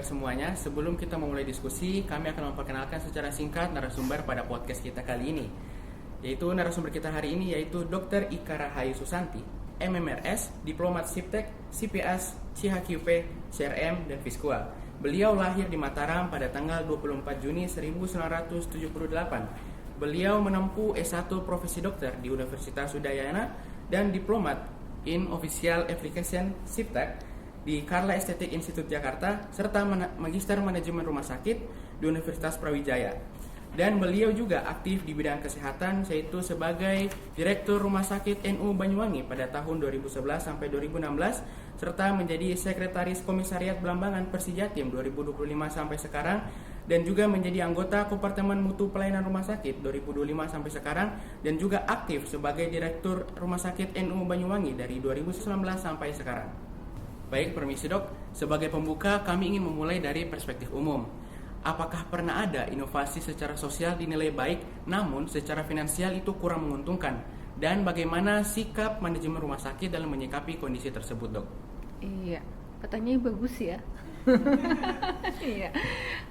pendengar semuanya, sebelum kita memulai diskusi, kami akan memperkenalkan secara singkat narasumber pada podcast kita kali ini. Yaitu narasumber kita hari ini yaitu Dr. Ika Rahayu Susanti, MMRS, Diplomat Siptek, CPS, CHQP, CRM, dan Fiskua. Beliau lahir di Mataram pada tanggal 24 Juni 1978. Beliau menempuh S1 Profesi Dokter di Universitas Udayana dan Diplomat in Official Application Siptek di Carla Estetik Institute Jakarta, serta Magister Manajemen Rumah Sakit di Universitas Brawijaya. Dan beliau juga aktif di bidang kesehatan, yaitu sebagai Direktur Rumah Sakit NU Banyuwangi pada tahun 2011 sampai 2016, serta menjadi Sekretaris Komisariat Belambangan Persijatim 2025 sampai sekarang, dan juga menjadi anggota Kompartemen Mutu Pelayanan Rumah Sakit 2025 sampai sekarang, dan juga aktif sebagai Direktur Rumah Sakit NU Banyuwangi dari 2019 sampai sekarang. Baik, permisi dok, sebagai pembuka kami ingin memulai dari perspektif umum. Apakah pernah ada inovasi secara sosial dinilai baik, namun secara finansial itu kurang menguntungkan? Dan bagaimana sikap manajemen rumah sakit dalam menyikapi kondisi tersebut, dok? Iya, pertanyaannya bagus ya. Iya.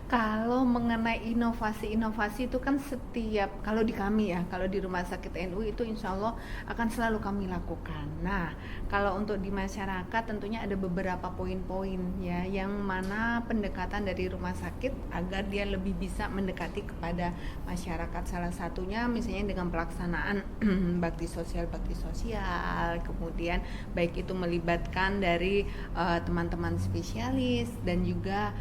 Kalau mengenai inovasi itu kan setiap, kalau di kami ya, kalau di Rumah Sakit NU itu insya Allah akan selalu kami lakukan. Nah, kalau untuk di masyarakat tentunya ada beberapa poin-poin ya, yang mana pendekatan dari rumah sakit agar dia lebih bisa mendekati kepada masyarakat. Salah satunya misalnya dengan pelaksanaan bakti sosial, kemudian baik itu melibatkan dari teman-teman spesialis dan juga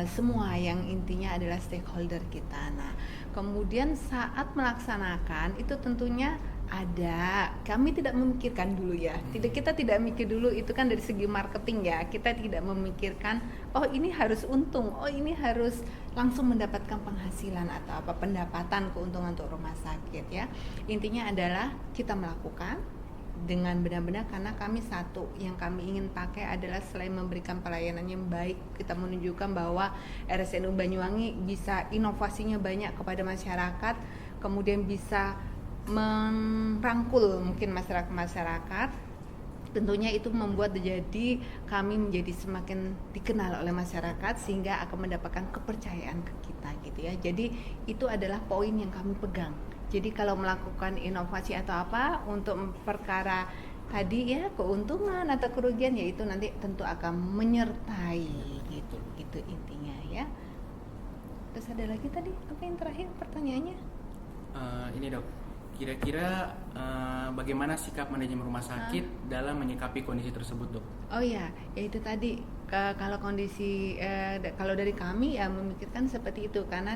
semua yang intinya adalah stakeholder kita. Nah, kemudian saat melaksanakan itu tentunya kami tidak memikirkan dulu ya. Kita tidak mikir dulu, itu kan dari segi marketing ya. Kita tidak memikirkan oh ini harus untung, oh ini harus langsung mendapatkan penghasilan atau apa pendapatan keuntungan untuk rumah sakit ya. Intinya adalah kita melakukan dengan benar-benar, karena kami satu yang kami ingin pakai adalah selain memberikan pelayanan yang baik, kita menunjukkan bahwa RSNU Banyuwangi bisa inovasinya banyak kepada masyarakat, kemudian bisa merangkul mungkin masyarakat. Tentunya itu membuat jadi kami menjadi semakin dikenal oleh masyarakat sehingga akan mendapatkan kepercayaan ke kita gitu ya. Jadi itu adalah poin yang kami pegang. Jadi kalau melakukan inovasi atau apa untuk perkara tadi ya keuntungan atau kerugian, ya itu nanti tentu akan menyertai gitu intinya ya. Terus ada lagi tadi apa yang terakhir pertanyaannya? Ini dok, kira-kira bagaimana sikap manajemen rumah sakit dalam menyikapi kondisi tersebut, dok? Oh ya itu tadi kalau kondisi kalau dari kami ya memikirkan seperti itu, karena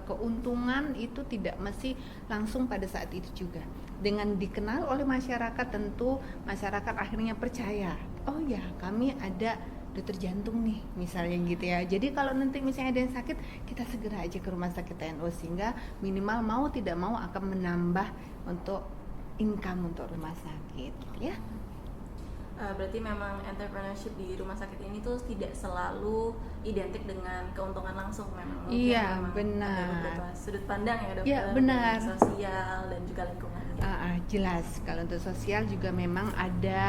keuntungan itu tidak mesti langsung pada saat itu juga. Dengan dikenal oleh masyarakat, tentu masyarakat akhirnya percaya. Oh ya, kami ada dokter jantung nih misalnya gitu ya. Jadi kalau nanti misalnya ada yang sakit, kita segera aja ke rumah sakit NU, sehingga minimal mau tidak mau akan menambah untuk income untuk rumah sakit ya. Berarti memang entrepreneurship di rumah sakit ini tuh tidak selalu identik dengan keuntungan langsung, memang iya memang benar, ada beberapa sudut pandang ya dokter, ya, benar. sosial dan juga lingkungan. Jelas, kalau untuk sosial juga memang ada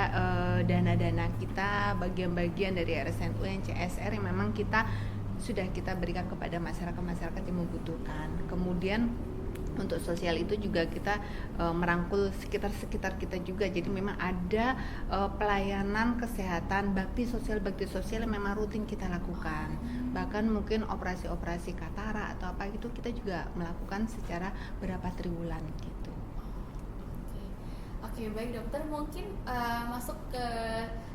dana-dana kita, bagian-bagian dari RSNU yang CSR yang memang sudah kita berikan kepada masyarakat yang membutuhkan. Kemudian untuk sosial itu juga kita merangkul sekitar kita juga. Jadi memang ada pelayanan kesehatan bakti sosial yang memang rutin kita lakukan. Bahkan mungkin operasi katara atau apa itu kita juga melakukan secara berapa triwulan gitu. Oke, baik dokter, mungkin masuk ke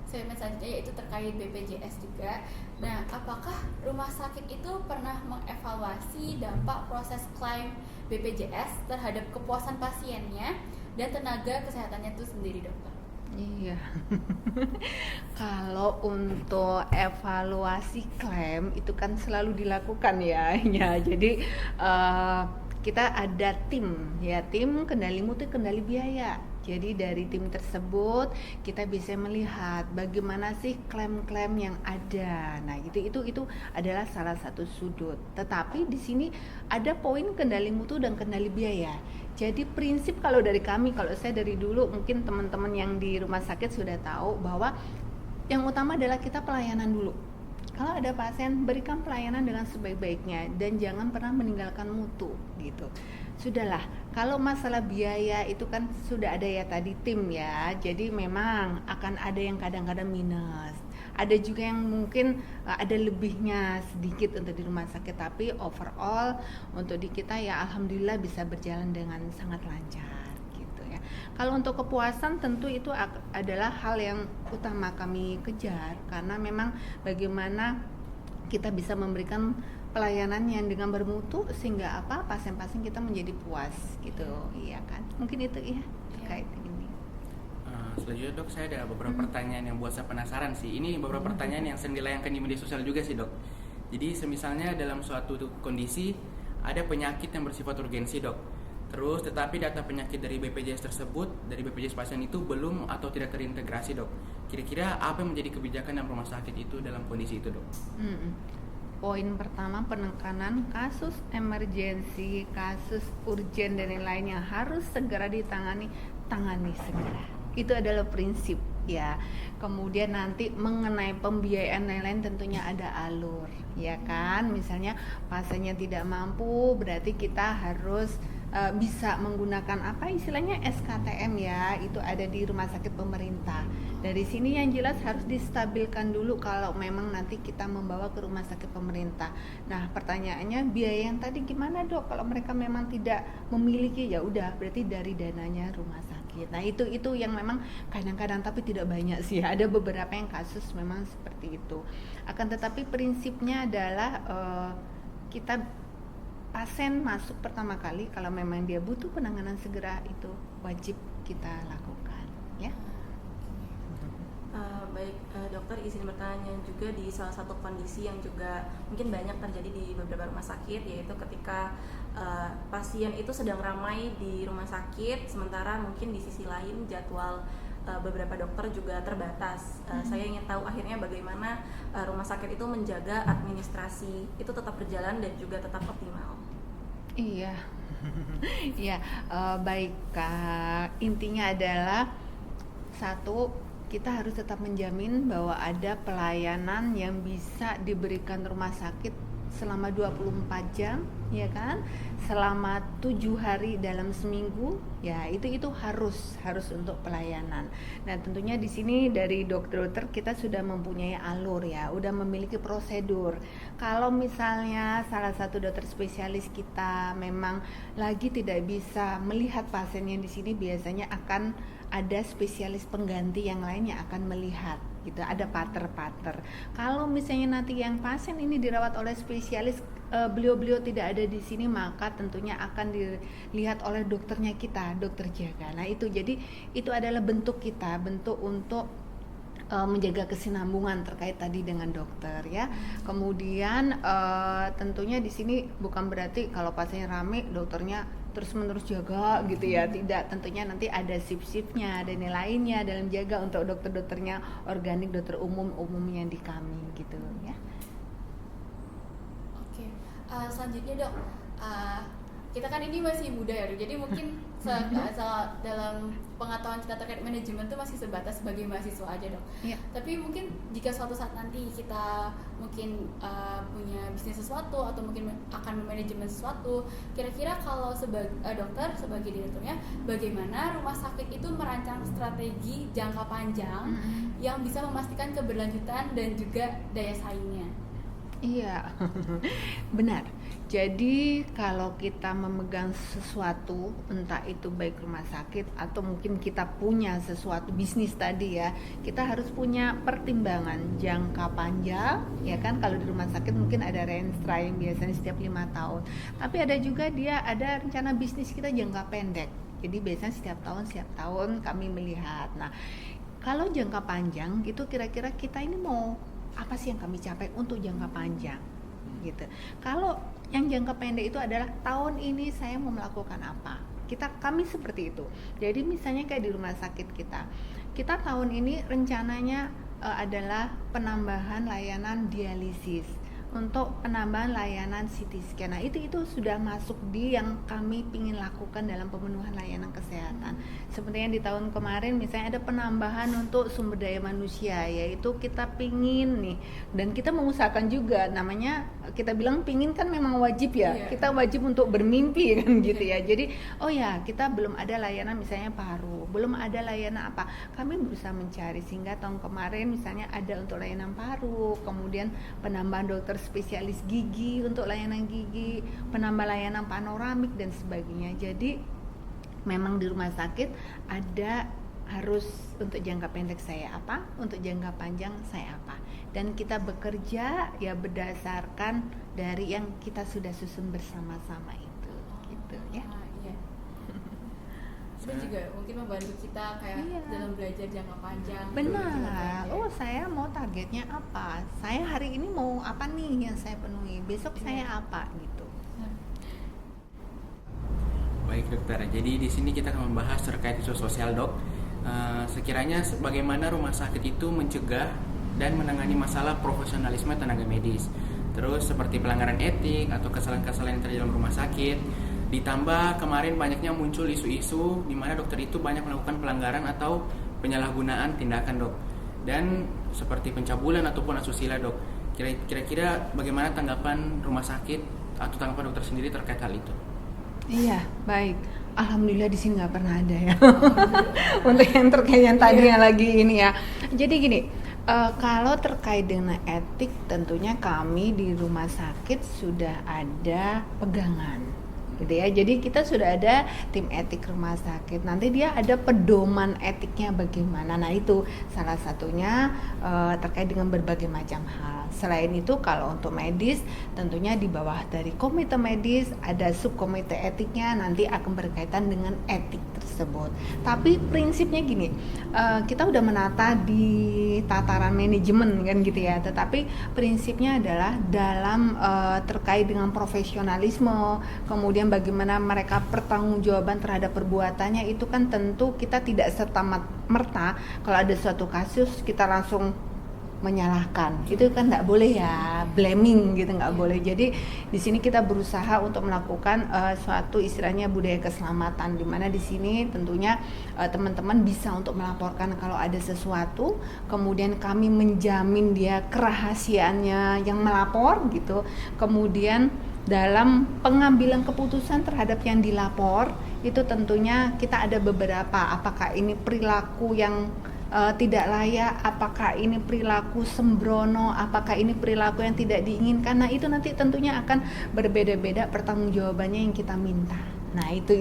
segmen selanjutnya yaitu terkait BPJS juga. Nah, apakah rumah sakit itu pernah mengevaluasi dampak proses klaim BPJS terhadap kepuasan pasiennya dan tenaga kesehatannya itu sendiri, dokter? Iya. Kalau untuk evaluasi klaim itu kan selalu dilakukan ya. Ya, jadi kita ada tim kendali mutu, kendali biaya. Jadi dari tim tersebut kita bisa melihat bagaimana sih klaim-klaim yang ada. Nah, itu adalah salah satu sudut. Tetapi di sini ada poin kendali mutu dan kendali biaya. Jadi prinsip kalau dari kami, kalau saya dari dulu, mungkin teman-teman yang di rumah sakit sudah tahu bahwa yang utama adalah kita pelayanan dulu. Kalau ada pasien, berikan pelayanan dengan sebaik-baiknya dan jangan pernah meninggalkan mutu gitu. Sudahlah, kalau masalah biaya itu kan sudah ada ya tadi tim ya. Jadi memang akan ada yang kadang-kadang minus. Ada juga yang mungkin ada lebihnya sedikit untuk di rumah sakit, tapi overall untuk di kita ya alhamdulillah bisa berjalan dengan sangat lancar gitu ya. Kalau untuk kepuasan tentu itu adalah hal yang utama kami kejar, karena memang bagaimana kita bisa memberikan pelayanan yang dengan bermutu sehingga pasien-pasien kita menjadi puas gitu, iya kan? Mungkin itu ya terkait ini. Selanjutnya dok, saya ada beberapa pertanyaan yang buat saya penasaran sih. Ini beberapa pertanyaan yang sering dilayangkan di media sosial juga sih dok. Jadi semisalnya dalam suatu kondisi ada penyakit yang bersifat urgensi dok. Terus tetapi data penyakit dari BPJS tersebut, dari BPJS pasien itu belum atau tidak terintegrasi dok. Kira-kira apa yang menjadi kebijakan dalam rumah sakit itu dalam kondisi itu dok? Poin pertama, penekanan kasus emergensi, kasus urgen dan lain-lain yang harus segera tangani segera. Itu adalah prinsip ya. Kemudian nanti mengenai pembiayaan lain-lain tentunya ada alur ya kan. Misalnya pasiennya tidak mampu, berarti kita harus bisa menggunakan apa istilahnya SKTM ya, itu ada di rumah sakit pemerintah. Dari sini yang jelas harus distabilkan dulu kalau memang nanti kita membawa ke rumah sakit pemerintah. Nah pertanyaannya biaya yang tadi gimana dok? Kalau mereka memang tidak memiliki ya udah berarti dari dananya rumah sakit. Nah itu yang memang kadang-kadang tapi tidak banyak sih. Ada beberapa yang kasus memang seperti itu. Akan tetapi prinsipnya adalah kita pasien masuk pertama kali kalau memang dia butuh penanganan segera itu wajib kita lakukan ya. Baik dokter, izin bertanya juga di salah satu kondisi yang juga mungkin banyak terjadi di beberapa rumah sakit, yaitu ketika pasien itu sedang ramai di rumah sakit sementara mungkin di sisi lain jadwal beberapa dokter juga terbatas. Saya ingin tahu akhirnya bagaimana rumah sakit itu menjaga administrasi itu tetap berjalan dan juga tetap optimal. Iya, ya baik Kak. Intinya adalah satu, kita harus tetap menjamin bahwa ada pelayanan yang bisa diberikan rumah sakit selama 24 jam ya kan, selama 7 hari dalam seminggu ya, itu harus untuk pelayanan. Nah tentunya di sini dari dokter-dokter kita sudah mempunyai alur ya, udah memiliki prosedur. Kalau misalnya salah satu dokter spesialis kita memang lagi tidak bisa melihat pasiennya di sini, biasanya akan ada spesialis pengganti yang lain yang akan melihat gitu, ada pater. Kalau misalnya nanti yang pasien ini dirawat oleh spesialis, beliau tidak ada di sini, maka tentunya akan dilihat oleh dokternya kita, dokter jaga. Nah itu jadi itu adalah bentuk untuk menjaga kesinambungan terkait tadi dengan dokter ya. Kemudian tentunya di sini bukan berarti kalau pasiennya rame dokternya terus-menerus jaga gitu ya, tidak. Tentunya nanti ada shift-shiftnya dan lainnya dalam jaga untuk dokter-dokternya organik, dokter umumnya di kami gitu ya. Oke, selanjutnya dok, kita kan ini masih muda ya, jadi mungkin dalam pengetahuan kita terkait manajemen itu masih sebatas sebagai mahasiswa aja dok. Iya. Tapi mungkin jika suatu saat nanti kita mungkin punya bisnis sesuatu atau mungkin akan memanajemen sesuatu, kira-kira kalau dokter sebagai direkturnya, bagaimana rumah sakit itu merancang strategi jangka panjang yang bisa memastikan keberlanjutan dan juga daya saingnya? Iya, benar. Jadi kalau kita memegang sesuatu, entah itu baik rumah sakit atau mungkin kita punya sesuatu bisnis tadi ya, kita harus punya pertimbangan jangka panjang, ya kan? Kalau di rumah sakit mungkin ada range biasanya setiap 5 tahun. Tapi ada juga ada rencana bisnis kita jangka pendek. Jadi biasanya setiap tahun kami melihat. Nah, kalau jangka panjang itu kira-kira kita ini mau apa sih yang kami capai untuk jangka panjang gitu. Kalau yang jangka pendek itu adalah tahun ini saya mau melakukan apa, kami seperti itu. Jadi misalnya kayak di rumah sakit kita tahun ini rencananya adalah penambahan layanan dialisis, untuk penambahan layanan CT scan. Nah itu sudah masuk di yang kami ingin lakukan dalam pemenuhan layanan kesehatan. seperti yang di tahun kemarin misalnya ada penambahan untuk sumber daya manusia, yaitu kita pingin nih, dan kita mengusahakan juga, namanya kita bilang pingin kan memang wajib ya, kita wajib untuk bermimpi kan gitu ya. Jadi oh ya, kita belum ada layanan misalnya paru, belum ada layanan apa, kami berusaha mencari, sehingga tahun kemarin misalnya ada untuk layanan paru, kemudian penambahan dokter spesialis gigi untuk layanan gigi, penambah layanan panoramik dan sebagainya. Jadi memang di rumah sakit ada harus untuk jangka pendek saya apa, untuk jangka panjang saya apa, dan kita bekerja ya berdasarkan dari yang kita sudah susun bersama-sama itu, gitu ya. Iya. Itu juga mungkin membantu kita kayak dalam belajar jangka panjang. Benar. Oh, saya mau targetnya apa? Saya hari ini mau apa nih yang saya penuhi? Besok saya apa gitu. Baik dokter, jadi di sini kita akan membahas terkait isu sosial dok. Sekiranya bagaimana rumah sakit itu mencegah dan menangani masalah profesionalisme tenaga medis. Terus seperti pelanggaran etik atau kesalahan-kesalahan yang terjadi dalam rumah sakit. Ditambah kemarin banyaknya muncul isu-isu di mana dokter itu banyak melakukan pelanggaran atau penyalahgunaan tindakan dok. Dan seperti pencabulan ataupun asusila dok. Kira-kira bagaimana tanggapan rumah sakit atau tanggapan dokter sendiri terkait hal itu? Iya, baik. Alhamdulillah di sini nggak pernah ada ya. Untuk yang terkait yang tadi yang lagi ini ya. Jadi gini, kalau terkait dengan etik, tentunya kami di rumah sakit sudah ada pegangan, gitu ya. Jadi kita sudah ada tim etik rumah sakit. Nanti dia ada pedoman etiknya bagaimana. Nah itu salah satunya terkait dengan berbagai macam hal. Selain itu kalau untuk medis tentunya di bawah dari komite medis ada subkomite etiknya, nanti akan berkaitan dengan etik tersebut. Tapi prinsipnya gini, kita udah menata di tataran manajemen kan gitu ya, tetapi prinsipnya adalah dalam terkait dengan profesionalisme, kemudian bagaimana mereka pertanggungjawaban terhadap perbuatannya, itu kan tentu kita tidak serta-merta kalau ada suatu kasus kita langsung menyalahkan, itu kan nggak boleh ya, blaming gitu nggak boleh. Jadi di sini kita berusaha untuk melakukan suatu istilahnya budaya keselamatan, di mana di sini tentunya teman-teman bisa untuk melaporkan kalau ada sesuatu, kemudian kami menjamin dia kerahasiaannya yang melapor gitu, kemudian dalam pengambilan keputusan terhadap yang dilapor itu tentunya kita ada beberapa, apakah ini perilaku yang tidak layak, apakah ini perilaku sembrono, apakah ini perilaku yang tidak diinginkan. Nah itu nanti tentunya akan berbeda-beda pertanggungjawabannya yang kita minta. Nah itu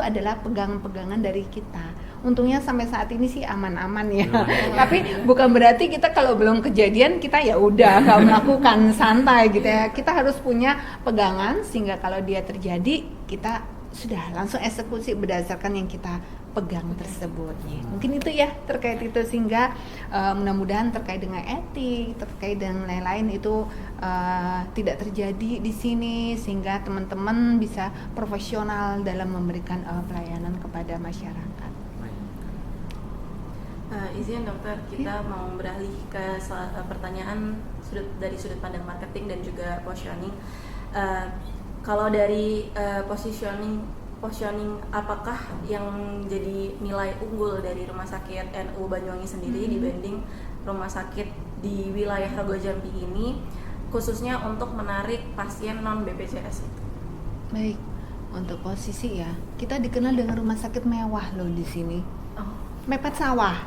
adalah pegangan-pegangan dari kita. Untungnya sampai saat ini sih aman-aman ya. Tapi bukan berarti kita kalau belum kejadian kita ya udah nggak melakukan, santai gitu ya. Kita harus punya pegangan sehingga kalau dia terjadi kita sudah langsung eksekusi berdasarkan yang kita pegang tersebut. Mungkin itu ya terkait itu, sehingga mudah-mudahan terkait dengan etik, terkait dengan lain-lain itu tidak terjadi di sini, sehingga teman-teman bisa profesional dalam memberikan pelayanan kepada masyarakat. Izin dokter, kita mau beralih ke pertanyaan dari sudut pandang marketing dan juga positioning. Kalau dari positioning, apakah yang jadi nilai unggul dari Rumah Sakit NU Banyuwangi sendiri dibanding rumah sakit di wilayah Rogo Jambi ini, khususnya untuk menarik pasien non BPJS itu? Baik, untuk posisi ya, kita dikenal dengan rumah sakit mewah loh di sini. Mepet sawah.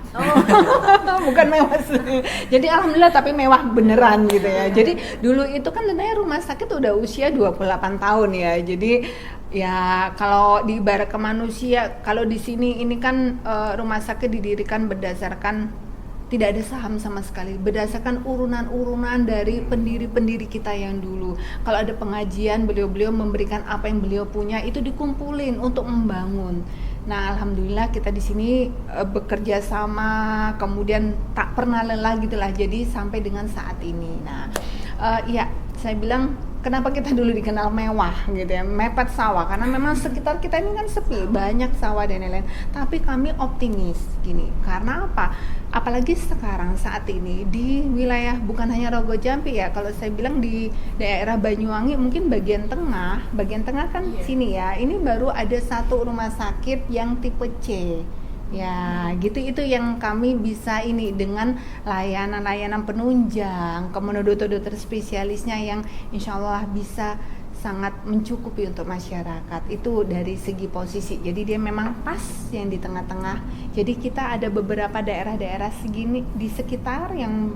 Bukan mewah. Jadi alhamdulillah tapi mewah beneran gitu ya. Jadi dulu itu kan sebenarnya rumah sakit udah usia 28 tahun ya. Jadi ya kalau diibaratkan manusia, kalau di sini ini kan rumah sakit didirikan berdasarkan tidak ada saham sama sekali, berdasarkan urunan-urunan dari pendiri-pendiri kita yang dulu. Kalau ada pengajian, beliau-beliau memberikan apa yang beliau punya, itu dikumpulin untuk membangun. Nah, alhamdulillah kita di sini bekerja sama, kemudian tak pernah lelah gitulah. Jadi sampai dengan saat ini. Nah, ya saya bilang kenapa kita dulu dikenal mewah gitu ya, mepet sawah, karena memang sekitar kita ini kan sepi, banyak sawah dan lain-lain. Tapi kami optimis gini, karena apa? Apalagi sekarang saat ini di wilayah bukan hanya Rogo Jambi ya, kalau saya bilang di daerah Banyuwangi mungkin bagian tengah kan sini ya, ini baru ada satu rumah sakit yang tipe C. Ya, gitu itu yang kami bisa ini dengan layanan-layanan penunjang, kemudian dokter-dokter spesialisnya yang insya Allah bisa sangat mencukupi untuk masyarakat. Itu dari segi posisi. Jadi dia memang pas yang di tengah-tengah. Jadi kita ada beberapa daerah-daerah segini di sekitar yang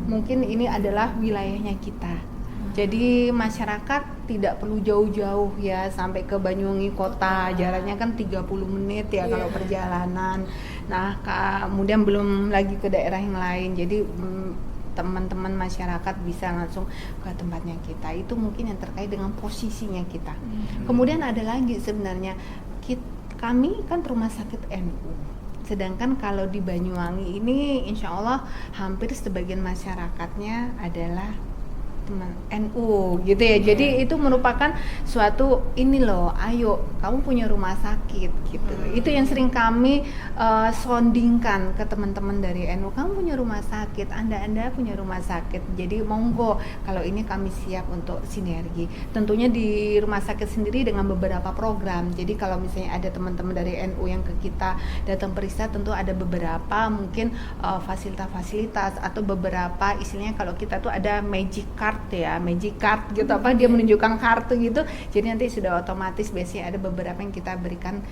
mungkin ini adalah wilayahnya kita. Jadi masyarakat tidak perlu jauh-jauh ya sampai ke Banyuwangi kota, jaraknya kan 30 menit ya kalau perjalanan. Nah, kemudian belum lagi ke daerah yang lain. Jadi teman-teman masyarakat bisa langsung ke tempatnya kita. Itu mungkin yang terkait dengan posisinya kita. Kemudian ada lagi sebenarnya kami kan rumah sakit NU. Sedangkan kalau di Banyuwangi ini insya Allah hampir sebagian masyarakatnya adalah teman NU gitu ya. Jadi itu merupakan suatu ini loh, ayo kamu punya rumah sakit gitu. Itu yang sering kami soundingkan ke teman-teman dari NU, kamu punya rumah sakit, Anda punya rumah sakit. Jadi monggo, kalau ini kami siap untuk sinergi. Tentunya di rumah sakit sendiri dengan beberapa program. Jadi kalau misalnya ada teman-teman dari NU yang ke kita datang periksa, tentu ada beberapa mungkin fasilitas-fasilitas atau beberapa istilahnya kalau kita tuh ada magic card gitu, apa dia menunjukkan kartu gitu, jadi nanti sudah otomatis biasanya ada beberapa yang kita berikan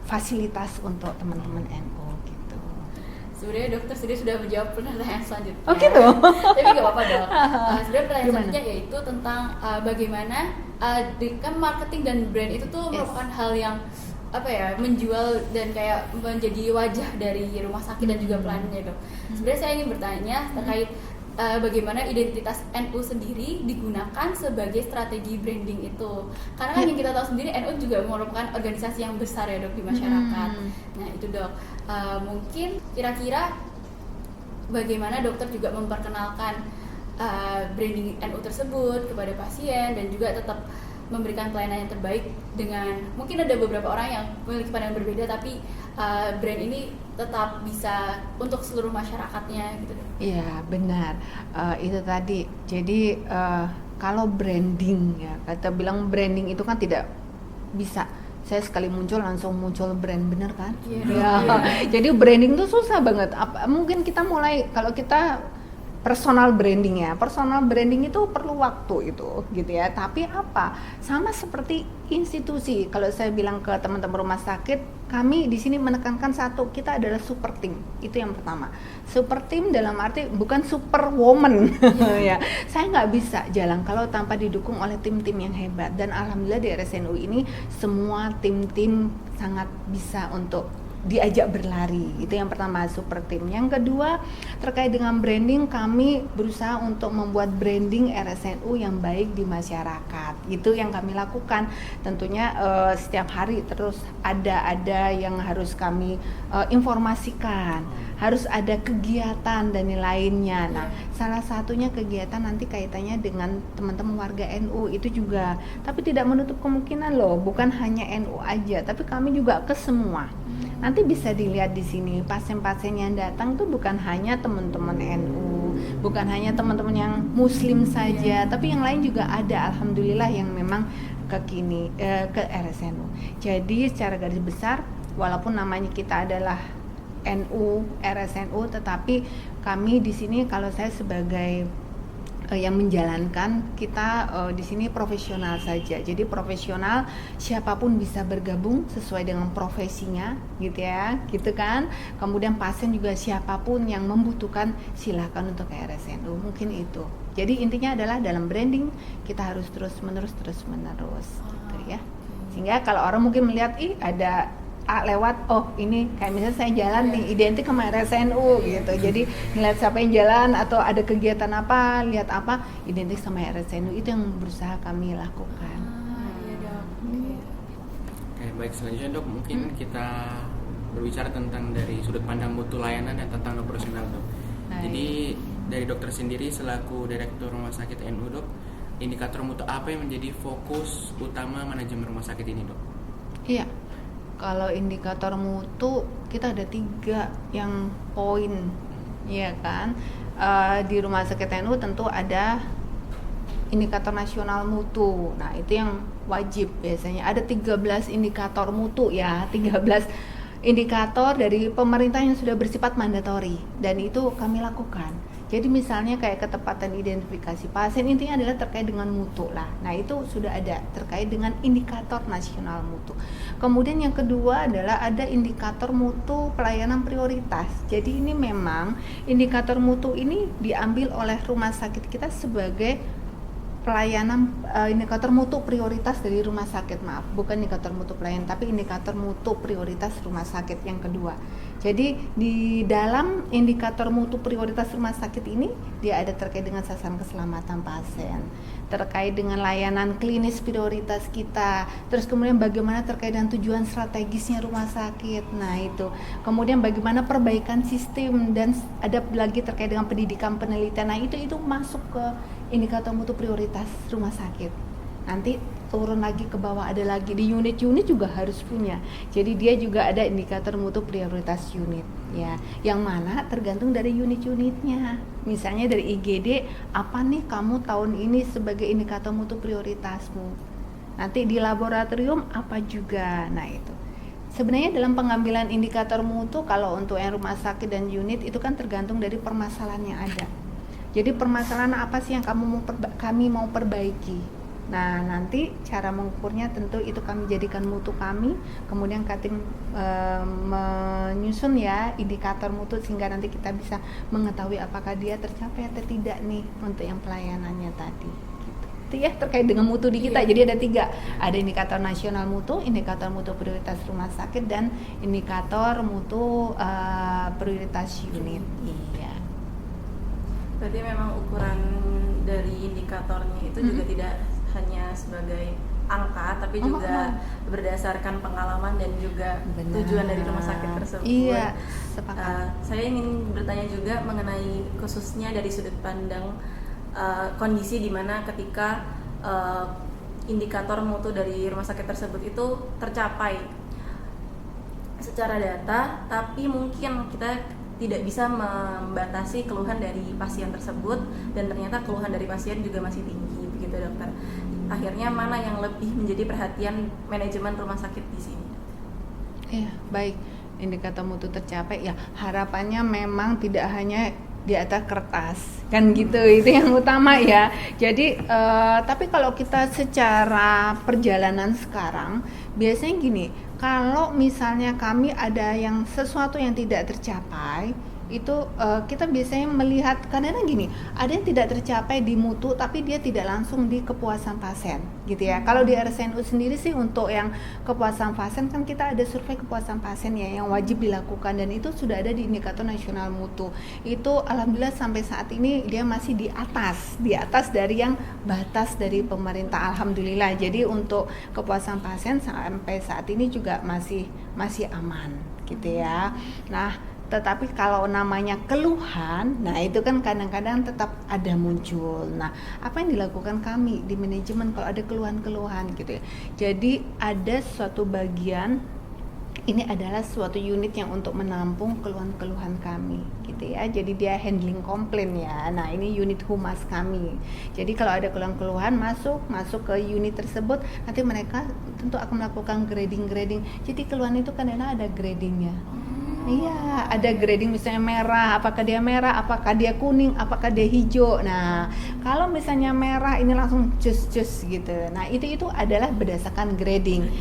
fasilitas untuk teman-teman NU gitu. Sebenarnya dokter sendiri sudah menjawab pertanyaan selanjutnya. Oh gitu? Tapi nggak apa-apa dok. Sebenarnya pertanyaan selanjutnya yaitu tentang bagaimana kan marketing dan brand itu tuh merupakan hal yang menjual dan kayak menjadi wajah dari rumah sakit dan juga pelayanannya dok. Sebenarnya saya ingin bertanya terkait bagaimana identitas NU sendiri digunakan sebagai strategi branding itu, karena kan yang kita tahu sendiri NU juga merupakan organisasi yang besar ya dok di masyarakat. Nah itu dok, mungkin kira-kira bagaimana dokter juga memperkenalkan branding NU tersebut kepada pasien dan juga tetap memberikan pelayanan yang terbaik dengan mungkin ada beberapa orang yang memiliki pandangan berbeda tapi brand ini tetap bisa untuk seluruh masyarakatnya gitu. Iya benar, itu tadi. Jadi kalau branding ya, kita bilang branding itu kan tidak bisa saya sekali muncul langsung muncul brand, bener kan? Jadi branding itu susah banget. Mungkin kita mulai kalau kita personal branding ya, personal branding itu perlu waktu itu gitu ya. Tapi apa? Sama seperti institusi. Kalau saya bilang ke teman-teman rumah sakit, kami di sini menekankan satu, kita adalah super team. Itu yang pertama. Super team dalam arti bukan super woman ya. Saya nggak bisa jalan kalau tanpa didukung oleh tim-tim yang hebat. Dan alhamdulillah di RSNU ini semua tim-tim sangat bisa untuk diajak berlari. Itu yang pertama, super team. Yang kedua, terkait dengan branding, kami berusaha untuk membuat branding RSNU yang baik di masyarakat. Itu yang kami lakukan. Tentunya setiap hari terus ada yang harus kami informasikan. Harus ada kegiatan dan lainnya. Nah, salah satunya kegiatan nanti kaitannya dengan teman-teman warga NU itu juga. Tapi tidak menutup kemungkinan loh, bukan hanya NU aja, tapi kami juga ke semua. Nanti bisa dilihat di sini pasien-pasien yang datang tuh bukan hanya teman-teman NU, bukan hanya teman-teman yang Muslim saja, tapi yang lain juga ada. Alhamdulillah yang memang ke RSNU. Jadi secara garis besar, walaupun namanya kita adalah NU, RSNU, tetapi kami di sini kalau saya sebagai yang menjalankan, kita di sini profesional saja. Jadi profesional, siapapun bisa bergabung sesuai dengan profesinya, gitu ya, gitu kan. Kemudian pasien juga siapapun yang membutuhkan silakan untuk ke RSNU, mungkin itu. Jadi intinya adalah dalam branding kita harus terus menerus gitu ya. Sehingga kalau orang mungkin melihat ada lewat, oh ini kayak misalnya saya jalan nih identik sama RSNU gitu, jadi ngeliat siapa yang jalan atau ada kegiatan apa, lihat apa identik sama RSNU, itu yang berusaha kami lakukan. Oke, baik, selanjutnya dok, mungkin kita berbicara tentang dari sudut pandang mutu layanan dan tentang operasional dok. Jadi dari dokter sendiri selaku direktur rumah sakit NU dok, indikator mutu apa yang menjadi fokus utama manajemen rumah sakit ini dok? Iya. Kalau indikator mutu kita ada 3 yang poin, ya kan? Di rumah sakit NU tentu ada indikator nasional mutu. Nah itu yang wajib biasanya. Ada 13 indikator mutu ya, 13 indikator dari pemerintah yang sudah bersifat mandatori dan itu kami lakukan. Jadi misalnya kayak ketepatan identifikasi pasien, intinya adalah terkait dengan mutu lah. Nah itu sudah ada terkait dengan indikator nasional mutu. Kemudian yang kedua adalah ada indikator mutu pelayanan prioritas. Jadi ini memang indikator mutu ini diambil oleh rumah sakit kita sebagai pelayanan indikator mutu prioritas dari rumah sakit, maaf, bukan indikator mutu pelayanan tapi indikator mutu prioritas rumah sakit yang kedua. Jadi di dalam indikator mutu prioritas rumah sakit ini dia ada terkait dengan sasaran keselamatan pasien, terkait dengan layanan klinis prioritas kita, terus kemudian bagaimana terkait dengan tujuan strategisnya rumah sakit. Nah itu, kemudian bagaimana perbaikan sistem dan ada lagi terkait dengan pendidikan penelitian. Nah itu masuk ke indikator mutu prioritas rumah sakit. Nanti turun lagi ke bawah ada lagi di unit-unit juga harus punya. Jadi dia juga ada indikator mutu prioritas unit ya. Yang mana tergantung dari unit-unitnya. Misalnya dari IGD, apa nih kamu tahun ini sebagai indikator mutu prioritasmu. Nanti di laboratorium apa juga. Nah itu. Sebenarnya dalam pengambilan indikator mutu kalau untuk yang rumah sakit dan unit itu kan tergantung dari permasalahan yang ada. Jadi permasalahan apa sih yang kami mau perbaiki. Nah nanti cara mengukurnya tentu itu kami jadikan mutu kami, kemudian cutting menyusun ya indikator mutu sehingga nanti kita bisa mengetahui apakah dia tercapai atau tidak nih untuk yang pelayanannya tadi. Itu ya terkait dengan mutu di kita. Jadi ada 3, ada indikator nasional mutu, indikator mutu prioritas rumah sakit, dan indikator mutu prioritas unit. Iya. Berarti memang ukuran dari indikatornya itu juga tidak hanya sebagai angka, tapi juga berdasarkan pengalaman dan juga tujuan dari rumah sakit tersebut. Iya, sepakat. Saya ingin bertanya juga mengenai khususnya dari sudut pandang kondisi di mana ketika indikator mutu dari rumah sakit tersebut itu tercapai secara data, tapi mungkin kita tidak bisa membatasi keluhan dari pasien tersebut dan ternyata keluhan dari pasien juga masih tinggi, begitu dokter. Akhirnya mana yang lebih menjadi perhatian manajemen rumah sakit di sini? Iya, baik. Indikator mutu tercapai ya harapannya memang tidak hanya di atas kertas kan gitu, itu yang utama ya. Jadi tapi kalau kita secara perjalanan sekarang biasanya gini, kalau misalnya kami ada yang sesuatu yang tidak tercapai itu kita biasanya melihat karena gini, ada yang tidak tercapai di mutu tapi dia tidak langsung di kepuasan pasien gitu ya. Kalau di RSNU sendiri sih untuk yang kepuasan pasien kan kita ada survei kepuasan pasien ya yang wajib dilakukan dan itu sudah ada di indikator nasional mutu. Itu alhamdulillah sampai saat ini dia masih di atas dari yang batas dari pemerintah, alhamdulillah. Jadi untuk kepuasan pasien sampai saat ini juga masih aman gitu ya. Nah tetapi kalau namanya keluhan, nah itu kan kadang-kadang tetap ada muncul. Nah, apa yang dilakukan kami di manajemen kalau ada keluhan-keluhan gitu ya. Jadi ada suatu bagian, ini adalah suatu unit yang untuk menampung keluhan-keluhan kami gitu ya. Jadi dia handling komplain ya. Nah, ini unit humas kami. Jadi kalau ada keluhan-keluhan masuk ke unit tersebut, nanti mereka tentu akan melakukan grading. Jadi keluhan itu kadang-kadang ada gradingnya. Iya, ada grading misalnya merah, apakah dia merah, apakah dia kuning, apakah dia hijau. Nah, kalau misalnya merah ini langsung cus gitu. Nah, itu adalah berdasarkan grading.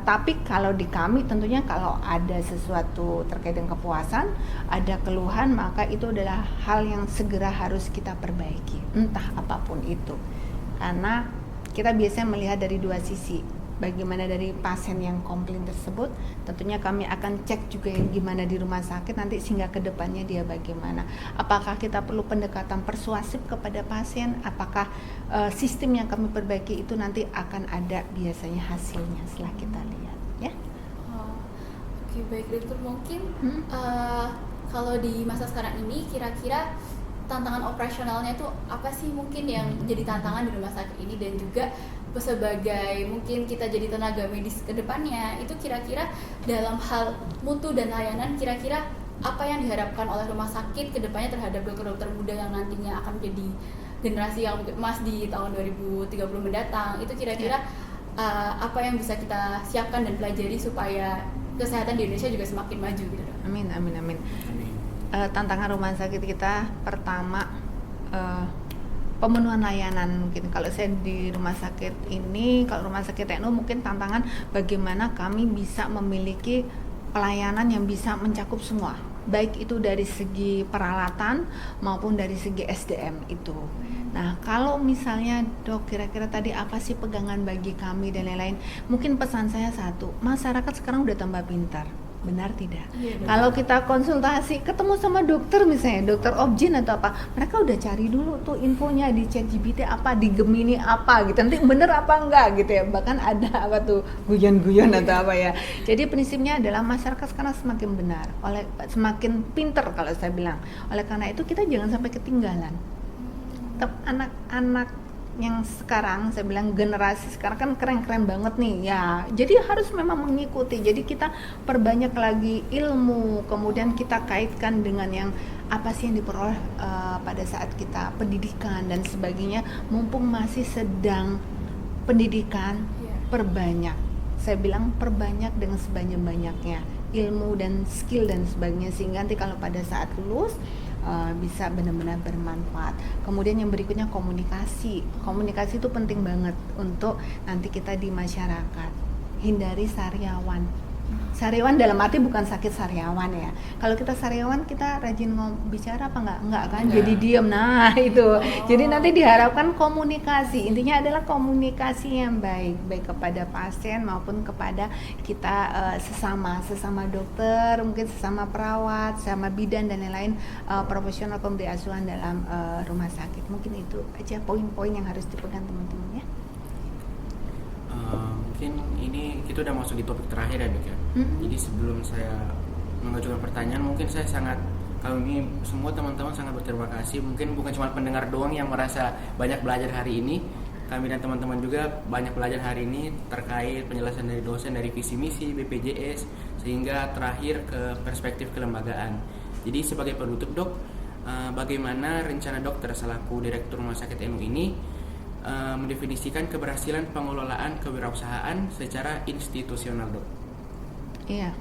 Tapi kalau di kami tentunya kalau ada sesuatu terkait dengan kepuasan, ada keluhan, maka itu adalah hal yang segera harus kita perbaiki. Entah apapun itu. Karena kita biasanya melihat dari 2 sisi. Bagaimana dari pasien yang komplain tersebut, tentunya kami akan cek juga yang gimana di rumah sakit nanti sehingga ke depannya dia bagaimana. Apakah kita perlu pendekatan persuasif kepada pasien, apakah sistem yang kami perbaiki itu nanti akan ada biasanya hasilnya setelah kita lihat ya. Oke, baik dokter, mungkin kalau di masa sekarang ini kira-kira tantangan operasionalnya itu apa sih mungkin yang jadi tantangan di rumah sakit ini, dan juga sebagai mungkin kita jadi tenaga medis ke depannya itu kira-kira dalam hal mutu dan layanan kira-kira apa yang diharapkan oleh rumah sakit ke depannya terhadap dokter-dokter muda yang nantinya akan menjadi generasi yang emas di tahun 2030 mendatang, itu kira-kira apa yang bisa kita siapkan dan pelajari supaya kesehatan di Indonesia juga semakin maju gitu dok. Amin, amin, amin. Amin. Tantangan rumah sakit kita pertama pemenuhan layanan. Mungkin kalau saya di rumah sakit ini, kalau rumah sakit TNU mungkin tantangan bagaimana kami bisa memiliki pelayanan yang bisa mencakup semua, baik itu dari segi peralatan maupun dari segi SDM itu. Nah, kalau misalnya dok, kira-kira tadi apa sih pegangan bagi kami dan lain-lain, mungkin pesan saya satu, masyarakat sekarang udah tambah pintar. Benar tidak? Iya, Kalau kita konsultasi, ketemu sama dokter misalnya, dokter objin atau apa, mereka udah cari dulu tuh infonya di ChatGPT apa, di Gemini apa gitu, nanti bener apa enggak gitu ya, bahkan ada apa tuh guyon-guyon atau apa ya. Jadi prinsipnya adalah masyarakat sekarang semakin benar, semakin pinter kalau saya bilang. Oleh karena itu kita jangan sampai ketinggalan. Tetap anak-anak yang sekarang, saya bilang generasi sekarang kan keren-keren banget nih ya, jadi harus memang mengikuti. Jadi kita perbanyak lagi ilmu, kemudian kita kaitkan dengan yang apa sih yang diperoleh pada saat kita pendidikan dan sebagainya. Mumpung masih sedang pendidikan, perbanyak, saya bilang perbanyak dengan sebanyak-banyaknya ilmu dan skill dan sebagainya, sehingga nanti kalau pada saat lulus bisa benar-benar bermanfaat. Kemudian yang berikutnya komunikasi itu penting banget untuk nanti kita di masyarakat. Hindari sariawan dalam arti bukan sakit sariawan ya. Kalau kita sariawan, kita rajin bicara apa enggak kan? Jadi diem. Nah itu. Jadi nanti diharapkan komunikasi. Intinya adalah komunikasi yang baik kepada pasien maupun kepada kita sesama dokter, mungkin sesama perawat, sama bidan dan lain-lain profesional pemberi asuhan dalam rumah sakit. Mungkin itu aja poin-poin yang harus dipegang teman-teman ya. Mungkin ini kita udah masuk di topik terakhir ya dok ya. Jadi sebelum saya mengajukan pertanyaan, mungkin saya sangat, kalau ini semua teman-teman sangat berterima kasih. Mungkin bukan cuma pendengar doang yang merasa banyak belajar hari ini, kami dan teman-teman juga banyak belajar hari ini terkait penjelasan dari dosen, dari visi misi BPJS, sehingga terakhir ke perspektif kelembagaan. Jadi sebagai penutup dok, bagaimana rencana dokter selaku Direktur Rumah Sakit NU ini mendefinisikan keberhasilan pengelolaan kewirausahaan secara institusional dok? Iya.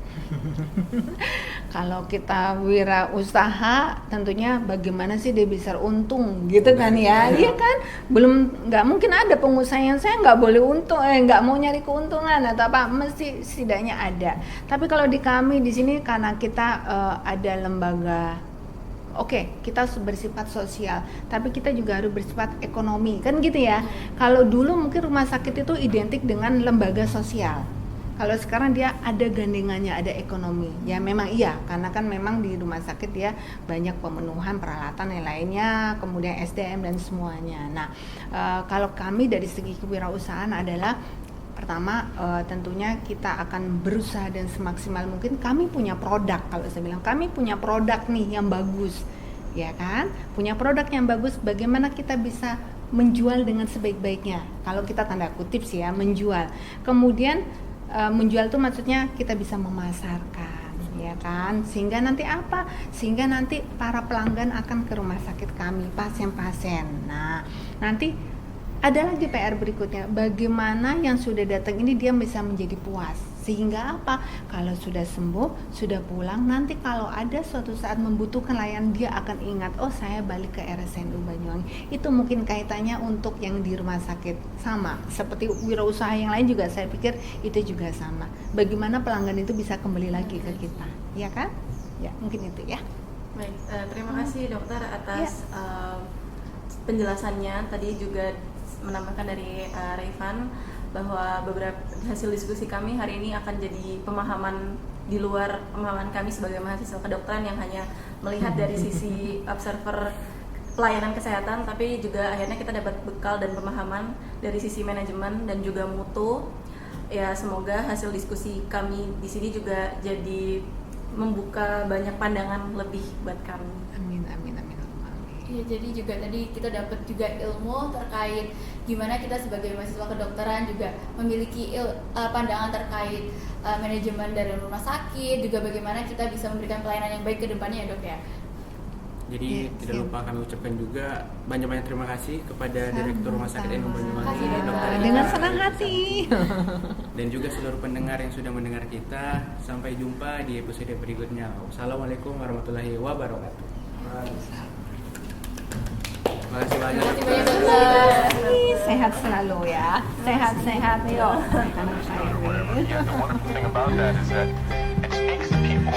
Kalau kita wirausaha, tentunya bagaimana sih dia bisa untung gitu kan ya? Iya kan? Nggak mungkin ada pengusaha yang saya nggak boleh untung, nggak mau nyari keuntungan atau apa, mesti setidaknya ada. Tapi kalau di kami di sini karena kita ada lembaga. Oke, kita bersifat sosial, tapi kita juga harus bersifat ekonomi, kan gitu ya. Kalau dulu mungkin rumah sakit itu identik dengan lembaga sosial. Kalau sekarang dia ada gandengannya, ada ekonomi. Ya memang iya, karena kan memang di rumah sakit dia banyak pemenuhan peralatan yang lainnya, kemudian SDM dan semuanya. Nah, kalau kami dari segi kewirausahaan adalah pertama tentunya kita akan berusaha dan semaksimal mungkin. Kami punya produk, kalau saya bilang kami punya produk nih yang bagus, ya kan, punya produk yang bagus. Bagaimana kita bisa menjual dengan sebaik-baiknya, kalau kita tanda kutip sih ya, menjual. Kemudian menjual itu maksudnya kita bisa memasarkan, ya kan, sehingga nanti apa, sehingga nanti para pelanggan akan ke rumah sakit kami, pasien-pasien. Nah nanti ada lagi PR berikutnya, bagaimana yang sudah datang ini dia bisa menjadi puas, sehingga apa, kalau sudah sembuh, sudah pulang, nanti kalau ada suatu saat membutuhkan layanan, dia akan ingat, oh saya balik ke RSNU Banyuwangi. Itu mungkin kaitannya untuk yang di rumah sakit, sama seperti wirausaha yang lain juga saya pikir itu juga sama, bagaimana pelanggan itu bisa kembali lagi ke kita, ya kan? Ya mungkin itu ya. Baik, terima kasih dokter atas penjelasannya. Tadi juga menambahkan dari Rayvan bahwa beberapa hasil diskusi kami hari ini akan jadi pemahaman di luar pemahaman kami sebagai mahasiswa kedokteran yang hanya melihat dari sisi observer pelayanan kesehatan, tapi juga akhirnya kita dapat bekal dan pemahaman dari sisi manajemen dan juga mutu. Ya semoga hasil diskusi kami di sini juga jadi membuka banyak pandangan lebih buat kami. Amin, amin, amin. Ya, jadi juga tadi kita dapat juga ilmu terkait gimana kita sebagai mahasiswa kedokteran juga memiliki pandangan terkait manajemen dari rumah sakit, juga bagaimana kita bisa memberikan pelayanan yang baik ke depannya ya dok ya. Jadi Iya, tidak siap. lupa kami ucapkan juga banyak-banyak terima kasih kepada Sama-sama. Direktur Rumah Sakit NU Banyuwangi, Makasih, Dr. Dokter. Ika, Dengan senang hati. dan juga seluruh pendengar yang sudah mendengar kita. Sampai jumpa di episode berikutnya. Wassalamualaikum warahmatullahi wabarakatuh. Terima kasih banyak. Terima kasih Dokter. banyak, Dokter. Sehat selalu ya. Sehat-sehat yuk. Anak saya. Yeah, the wonderful thing about that is that it speaks to people.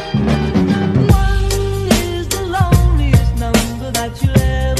One is the loneliest number that you'll ever